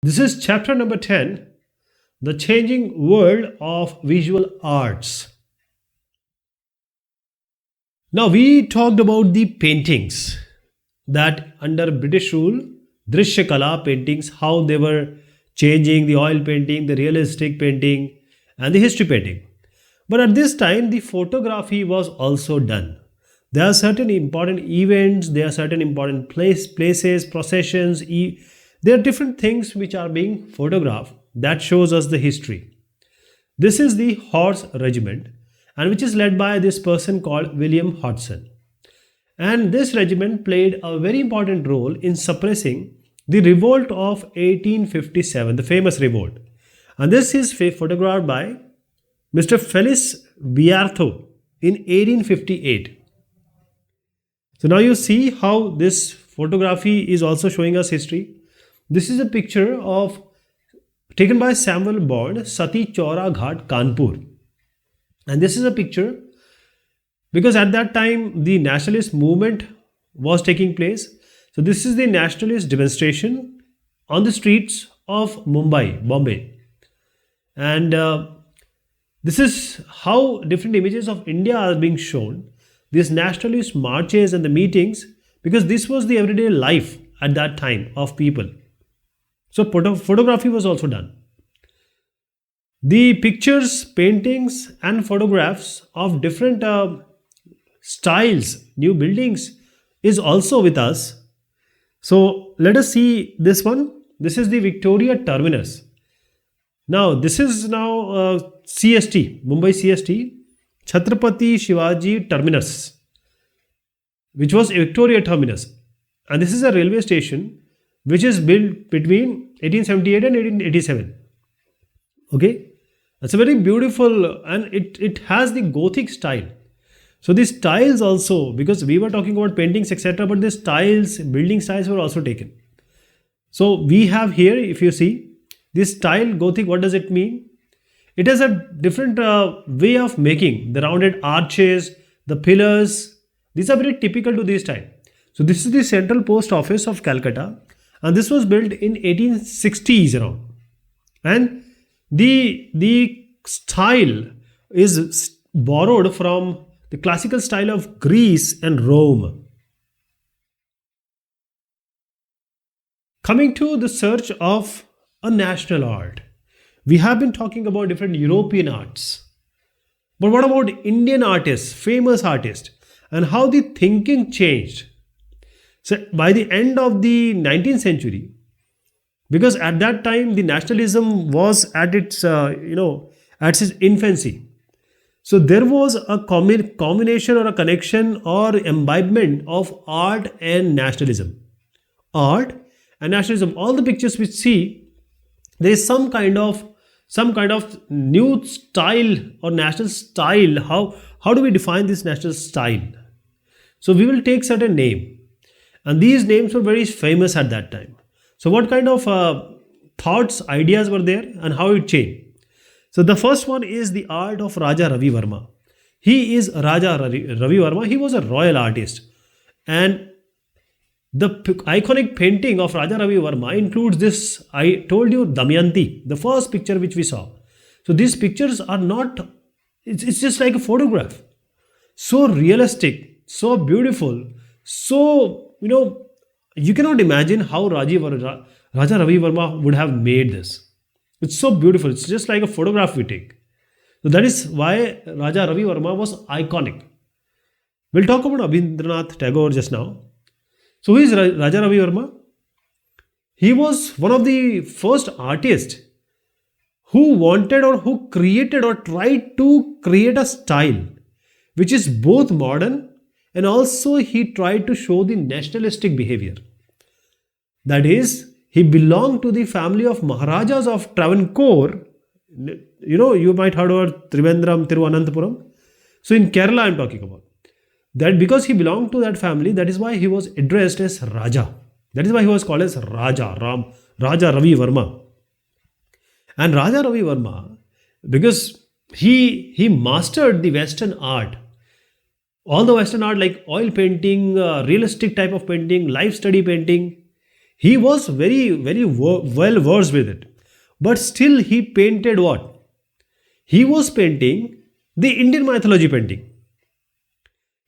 This is chapter number 10, The Changing World of Visual Arts. Now, we talked about the paintings that under British rule, Drishya Kala paintings, how they were changing the oil painting, the realistic painting, and the history painting. But at this time, the photography was also done. There are certain important events, there are certain important places, processions, there are different things which are being photographed that shows us the history. This is the Horse Regiment, and which is led by this person called William Hodgson. And this regiment played a very important role in suppressing the revolt of 1857, the famous revolt. And this is photographed by Mr. Felix Viartho in 1858. So now you see how this photography is also showing us history. This is a picture of taken by Samuel Bond, Sati Chaura Ghat, Kanpur. And this is a picture because at that time the nationalist movement was taking place. So this is the nationalist demonstration on the streets of Mumbai, Bombay. And this is how different images of India are being shown. These nationalist marches and the meetings, because this was the everyday life at that time of people. So photography was also done. The pictures, paintings, and photographs of different styles, new buildings is also with us. So let us see this one. This is the Victoria Terminus. Now this is now CST, Mumbai CST, Chhatrapati Shivaji Terminus, which was Victoria Terminus. And this is a railway station which is built between 1878 and 1887. Okay. It's a very beautiful, and it has the Gothic style. So these styles also, because we were talking about paintings, etc., but the styles, building styles were also taken. So we have here, if you see, this style Gothic, what does it mean? It has a different way of making the rounded arches, the pillars. These are very typical to this time. So this is the Central Post Office of Calcutta, and this was built in 1860s around. And the style is borrowed from the classical style of Greece and Rome. Coming to the search of a national art, we have been talking about different European arts. But what about Indian artists, famous artists, and how the thinking changed? So by the end of the 19th century, because at that time the nationalism was at its at its infancy, so there was a combination or a connection or imbibement of art and nationalism. Art and nationalism, all the pictures we see, there is some kind of new style or national style. How do we define this national style? So we will take certain name, and these names were very famous at that time. So what kind of thoughts, ideas were there, and how it changed? So the first one is the art of Raja Ravi Verma. He is Raja Ravi Verma. He was a royal artist, and the iconic painting of Raja Ravi Verma includes this. I told you Damayanti, the first picture which we saw. So these pictures are not. It's just like a photograph. So realistic, so beautiful, so you cannot imagine how Raja Ravi Verma would have made this. It's so beautiful. It's just like a photograph we take. So that is why Raja Ravi Verma was iconic. We'll talk about Abhindranath Tagore just now. So who is Raja Ravi Verma? He was one of the first artists who wanted or who created or tried to create a style which is both modern, and also he tried to show the nationalistic behavior. That is, he belonged to the family of Maharajas of Travancore. You might have heard of Trivandrum, Tiruvananthapuram. So in Kerala I am talking about. That because he belonged to that family, that is why he was addressed as Raja. That is why he was called as Raja Ravi Verma. And Raja Ravi Verma, because he mastered the Western art, all the Western art like oil painting, realistic type of painting, life study painting, He was very well versed with it. But still, he painted what? He was painting the Indian mythology painting.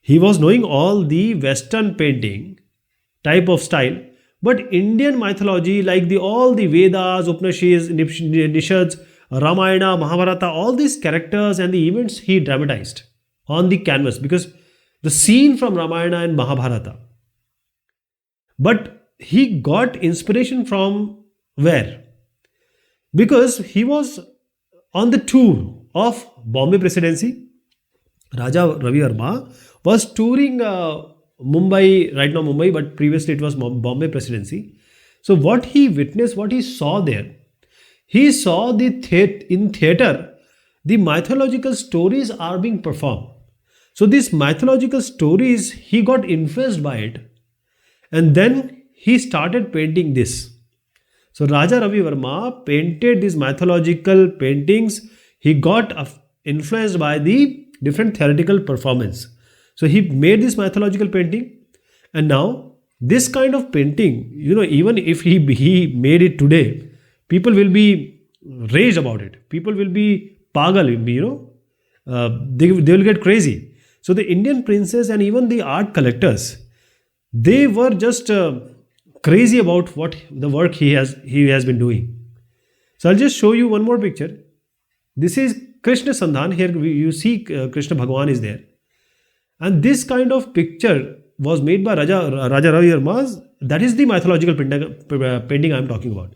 He was knowing all the Western painting type of style, but Indian mythology, like the all the Vedas, Upanishads, Nishads, Ramayana, Mahabharata, all these characters and the events he dramatized on the canvas, because the scene from Ramayana and Mahabharata. But he got inspiration from where? Because he was on the tour of Bombay Presidency. Raja Ravi Verma was touring Mumbai, right now Mumbai, but previously it was Bombay Presidency. So what he witnessed, what he saw there, he saw in theater, the mythological stories are being performed. So these mythological stories, he got influenced by it, and then he started painting this. So Raja Ravi Verma painted these mythological paintings. He got influenced by the different theoretical performance. So he made this mythological painting, and now this kind of painting, even if he made it today, people will be raged about it. People will be pagal, they will get crazy. So the Indian princes and even the art collectors, they were just crazy about what the work he has been doing. So I'll just show you one more picture. This is Krishna Sandhan. Here you see Krishna Bhagwan is there. And this kind of picture was made by Raja Ravi Verma. That is the mythological painting I am talking about.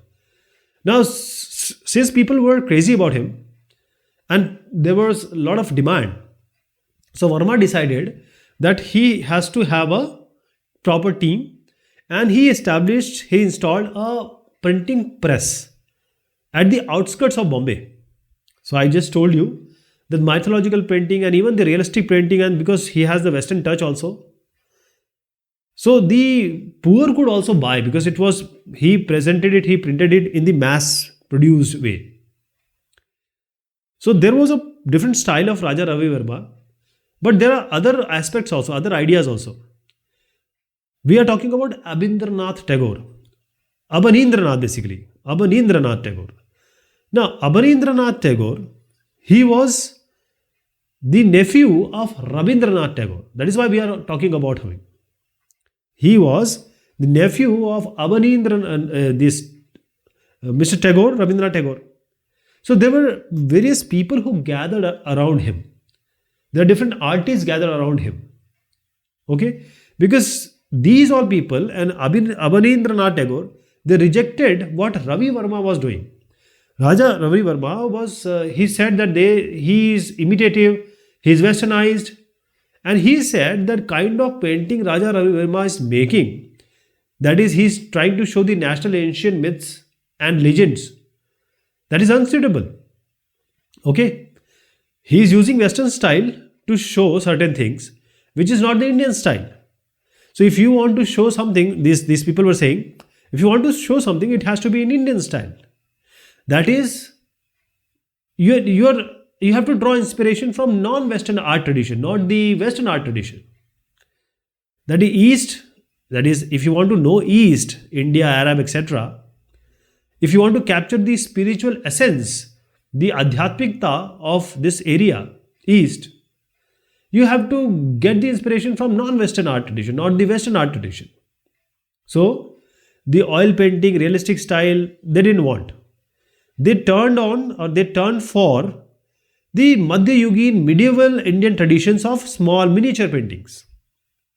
Now, since people were crazy about him and there was a lot of demand, so Verma decided that he has to have a proper team, and he installed a printing press at the outskirts of Bombay. So I just told you the mythological painting and even the realistic painting, and because he has the Western touch also. So the poor could also buy, because he printed it in the mass produced way. So there was a different style of Raja Ravi Verma, but there are other aspects also, other ideas also. We are talking about Abhindranath Tagore. Abanindranath basically. Abanindranath Tagore. Now, Abanindranath Tagore, he was the nephew of Rabindranath Tagore. That is why we are talking about him. He was the nephew of Mr. Tagore, Rabindranath Tagore. So there were various people who gathered around him. There are different artists gathered around him. Okay? Because these all people and Abanindranath Tagore, they rejected what Ravi Verma was doing. Raja Ravi Verma was, he said that he is imitative, he is westernized, and he said that kind of painting Raja Ravi Verma is making, that is, he is trying to show the national ancient myths and legends, that is unsuitable. Okay? He is using Western style to show certain things, which is not the Indian style. So if you want to show something, these people were saying, if you want to show something, it has to be in Indian style. That is, you have to draw inspiration from non-Western art tradition, not the Western art tradition. That is East, that is, if you want to know East, India, Arab, etc., if you want to capture the spiritual essence, the adhyatmikta of this area, East, you have to get the inspiration from non-Western art tradition, not the Western art tradition. So, the oil painting, realistic style, they didn't want. They turned for the Madhyayugin medieval Indian traditions of small miniature paintings.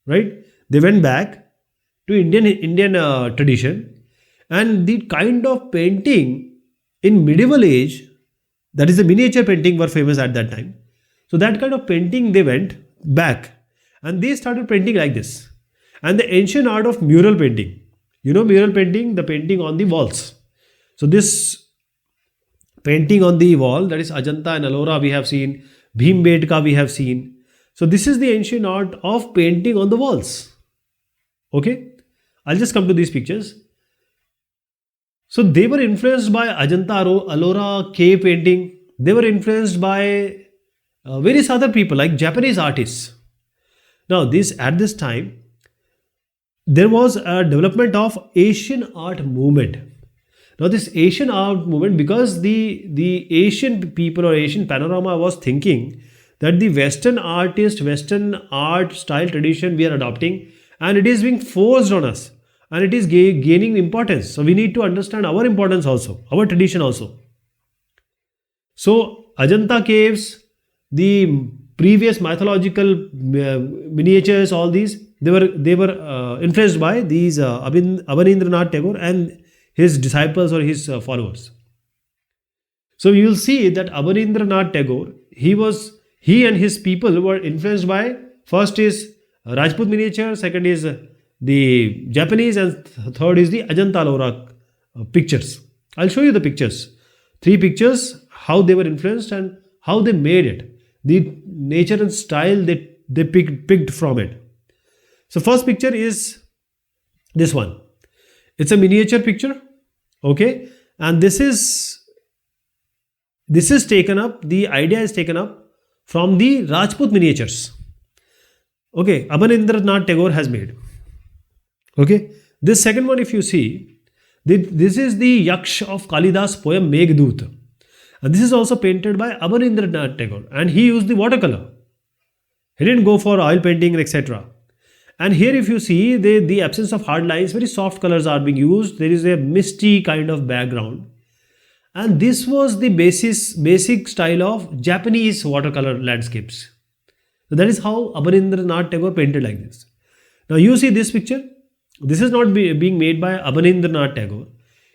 Right? They went back to Indian tradition, and the kind of painting in medieval age, that is the miniature painting were famous at that time. So that kind of painting, they went back and they started painting like this. And the ancient art of mural painting. Mural painting, the painting on the walls. So this painting on the wall, that is Ajanta and Ellora we have seen, Bhimbetka we have seen. So this is the ancient art of painting on the walls. Okay? I'll just come to these pictures. So they were influenced by Ajanta, Ellora, cave painting. They were influenced by various other people like Japanese artists. Now at this time, there was a development of Asian art movement. Now, this Asian art movement, because the Asian people or Asian panorama was thinking that the Western artist, Western art style tradition we are adopting, and it is being forced on us, and it is gaining importance. So we need to understand our importance also, our tradition also. So Ajanta caves, the previous mythological miniatures, all these they were influenced by these Abanindranath Tagore and his disciples or his followers. So you will see that Abanindranath Tagore, he and his people were influenced by, first is Rajput miniature, second is the Japanese, and third is the Ajanta Ellora pictures. I'll show you the pictures. Three pictures, how they were influenced and how they made it. The nature and style they picked from it. So first picture is this one. It's a miniature picture, okay, and this is taken up. The idea is taken up from the Rajput miniatures. Okay, Abanindranath Tagore has made. Okay, this second one, if you see, this is the Yaksh of Kalidas poem Meghdut, and this is also painted by Abanindranath Tagore, and he used the watercolor. He didn't go for oil painting, etc. And here if you see the absence of hard lines, very soft colors are being used. There is a misty kind of background. And this was the basic style of Japanese watercolor landscapes. So that is how Abanindranath Tagore painted like this. Now you see this picture. This is not being made by Abanindranath Tagore.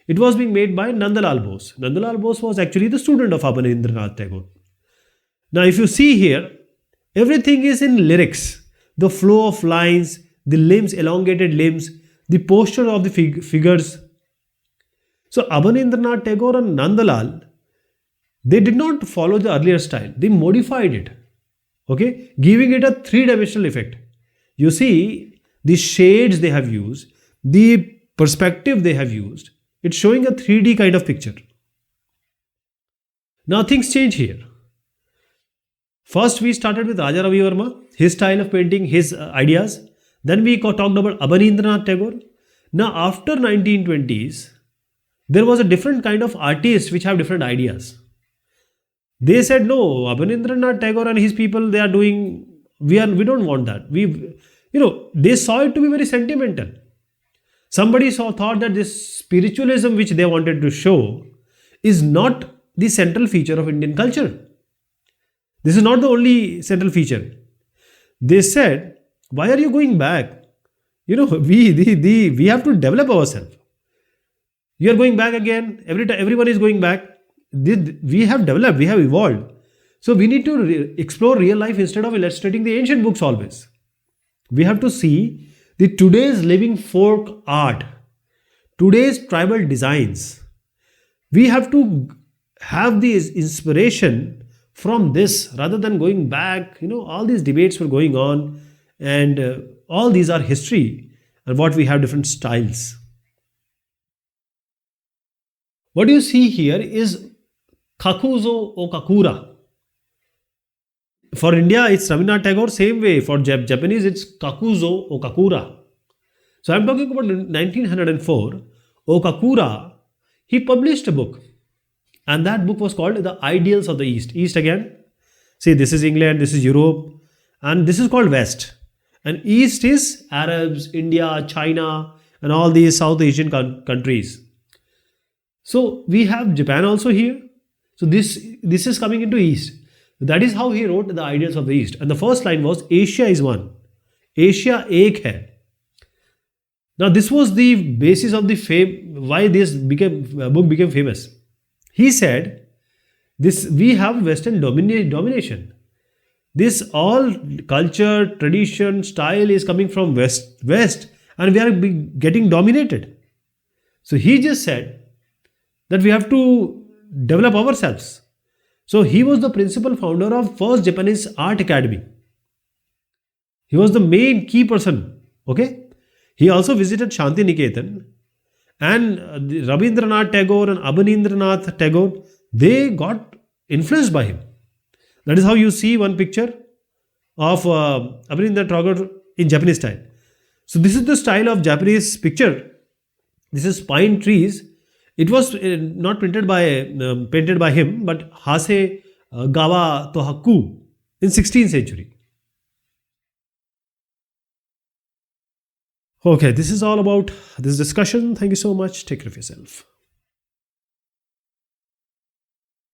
It was being made by Nandalal Bose. Nandalal Bose was actually the student of Abanindranath Tagore. Now if you see here, everything is in lyrics. The flow of lines, the limbs, elongated limbs, the posture of the figures. So Abanindranath Tagore and Nandalal, they did not follow the earlier style. They modified it, okay, giving it a three-dimensional effect. You see the shades they have used, the perspective they have used. It's showing a 3D kind of picture. Now things change here. First, we started with Raja Ravi Verma, his style of painting, his ideas. Then we talked about Abanindranath Tagore. Now, after 1920s, there was a different kind of artists which have different ideas. They said, no, Abanindranath Tagore and his people, they are doing, we don't want that. They saw it to be very sentimental. Somebody thought that this spiritualism which they wanted to show is not the central feature of Indian culture. This is not the only central feature. They said, why are you going back? We have to develop ourselves. You are going back again. Everyone is going back. We have developed, we have evolved. So we need to explore real life instead of illustrating the ancient books always. We have to see the today's living folk art, today's tribal designs. We have to have this inspiration from this rather than going back. All these debates were going on, and all these are history and what we have different styles. What you see here is Kakuzo Okakura. For India, it's Rabindranath Tagore. Same way, for Japanese, it's Kakuzo Okakura. So I'm talking about 1904. Okakura, he published a book. And that book was called The Ideals of the East. East again. See, this is England, this is Europe, and this is called West. And East is Arabs, India, China, and all these South Asian countries. So we have Japan also here. So this is coming into East. That is how he wrote The Ideals of the East. And the first line was, Asia is one. Asia ek hai. Now this was the basis of the why this book became famous. He said, we have Western domination. This all culture, tradition, style is coming from West, and we are getting dominated. So he just said that we have to develop ourselves. So he was the principal founder of first Japanese Art Academy. He was the main key person. Okay. He also visited Shanti Niketan, and Rabindranath Tagore and Abanindranath Tagore, they got influenced by him. That is how you see one picture of Abanindranath Tagore in Japanese style. So this is the style of Japanese picture. This is pine trees. It was not painted by him, but Hase Gawa Tohaku in 16th century. Okay, this is all about this discussion. Thank you so much. Take care of yourself.